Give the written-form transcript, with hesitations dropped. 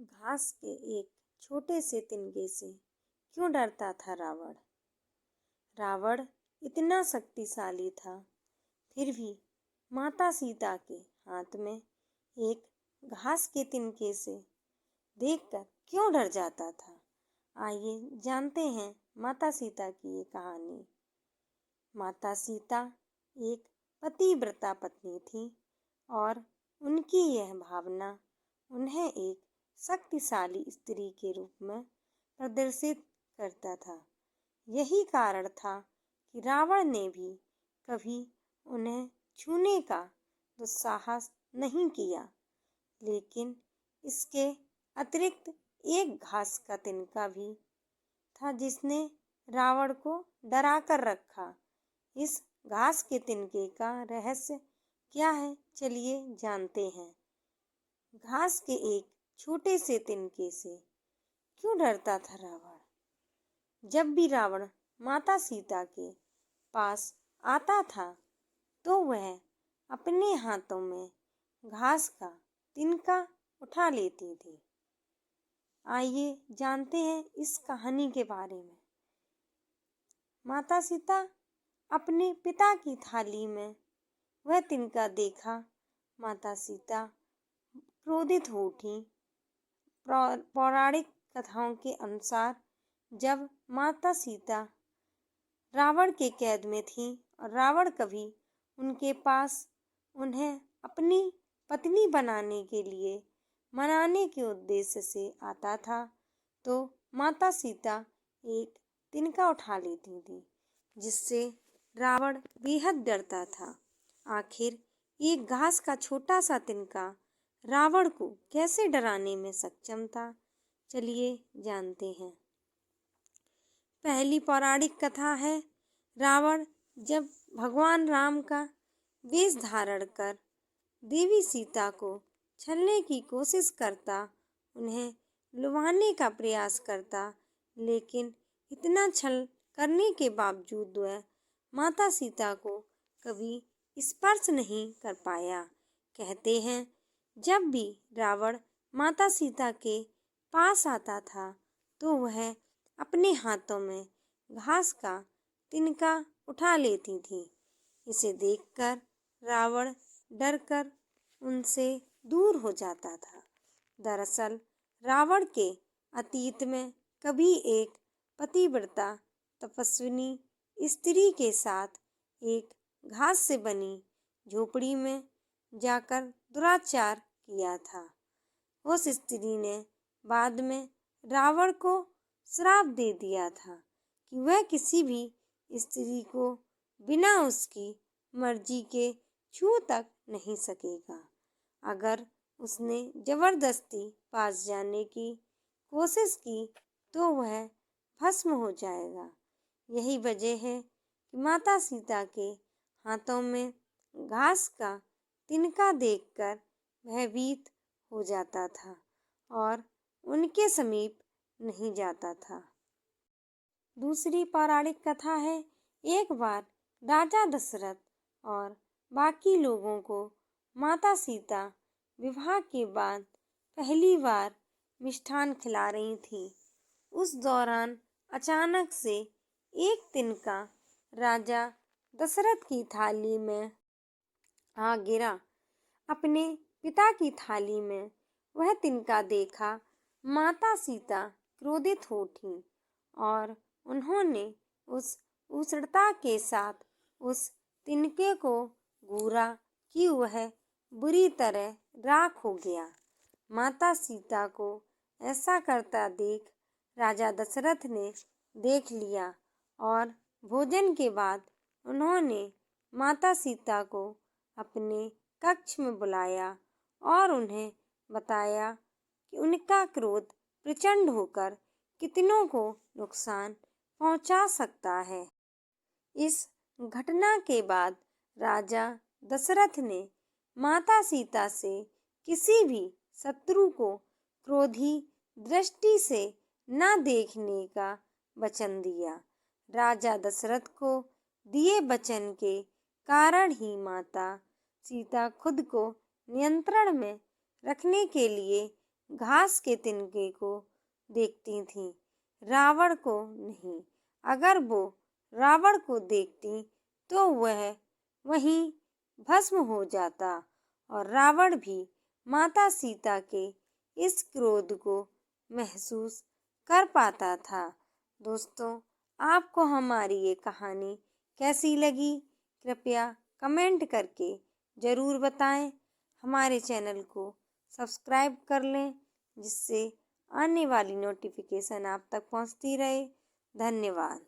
घास के एक छोटे से तिनके से क्यों डरता था रावण। रावण इतना शक्तिशाली था, फिर भी माता सीता के हाथ में एक घास के तिनके से देखकर क्यों डर जाता था। आइए जानते हैं माता सीता की ये कहानी। माता सीता एक पतिव्रता पत्नी थी और उनकी यह भावना उन्हें एक शक्तिशाली स्त्री के रूप में प्रदर्शित करता था। यही कारण था कि रावण ने भी कभी उन्हें छूने का दुस्साहस नहीं किया। लेकिन इसके अतिरिक्त एक घास का तिनका भी था जिसने रावण को डरा कर रखा। इस घास के तिनके का रहस्य क्या है, चलिए जानते हैं। घास के एक छोटे से तिनके से क्यों डरता था रावण। जब भी रावण माता सीता के पास आता था तो वह अपने हाथों में घास का तिनका उठा लेती थी। आइए जानते हैं इस कहानी के बारे में। माता सीता अपने पिता की थाली में वह तिनका देखा। माता सीता क्रोधित हो उठी। पौराणिक कथाओं के अनुसार जब माता सीता रावण के कैद में थी और रावण कभी उनके पास उन्हें अपनी पत्नी बनाने के लिए मनाने के उद्देश्य से आता था तो माता सीता एक तिनका उठा लेती थी, जिससे रावण बेहद डरता था। आखिर एक घास का छोटा सा तिनका रावण को कैसे डराने में सक्षम था, चलिए जानते हैं। पहली पौराणिक कथा है, रावण जब भगवान राम का वेश धारण कर देवी सीता को छलने की कोशिश करता, उन्हें लुभाने का प्रयास करता, लेकिन इतना छल करने के बावजूद वह माता सीता को कभी स्पर्श नहीं कर पाया। कहते हैं जब भी रावण माता सीता के पास आता था तो वह अपने हाथों में घास का तिनका उठा लेती थी। इसे देखकर रावण डरकर उनसे दूर हो जाता था। दरअसल रावण के अतीत में कभी एक पतिव्रता तपस्विनी स्त्री के साथ एक घास से बनी झोपड़ी में जाकर दुराचार किया था। उस स्त्री ने बाद में रावण को श्राप दे दिया था कि वह किसी भी स्त्री को बिना उसकी मर्जी के छू तक नहीं सकेगा। अगर उसने जबरदस्ती पास जाने की कोशिश की तो वह भस्म हो जाएगा। यही वजह है कि माता सीता के हाथों में घास का तिनका देखकर भयभीत हो जाता था और उनके समीप नहीं जाता था। दूसरी पौराणिक कथा है, एक बार राजा दशरथ और बाकी लोगों को माता सीता विवाह के बाद पहली बार मिष्ठान खिला रही थी। उस दौरान अचानक से एक तिनका राजा दशरथ की थाली में आ गिरा। अपने पिता की थाली में वह तिनका देखा माता सीता क्रोधित हो उठी और उन्होंने उस उष्णता के साथ उस तिनके को घूरा कि वह बुरी तरह राख हो गया। माता सीता को ऐसा करता देख राजा दशरथ ने देख लिया और भोजन के बाद उन्होंने माता सीता को अपने कक्ष में बुलाया और उन्हें बताया कि उनका क्रोध प्रचंड होकर कितनों को नुकसान पहुंचा सकता है। इस घटना के बाद राजा दशरथ ने माता सीता से किसी भी शत्रु को क्रोधी दृष्टि से न देखने का वचन दिया। राजा दशरथ को दिए वचन के कारण ही माता सीता खुद को नियंत्रण में रखने के लिए घास के तिनके को देखती थीं, रावण को नहीं। अगर वो रावण को देखती तो वह वहीं भस्म हो जाता और रावण भी माता सीता के इस क्रोध को महसूस कर पाता था। दोस्तों, आपको हमारी ये कहानी कैसी लगी? कृपया कमेंट करके ज़रूर बताएं। हमारे चैनल को सब्सक्राइब कर लें, जिससे आने वाली नोटिफिकेशन आप तक पहुंचती रहे। धन्यवाद।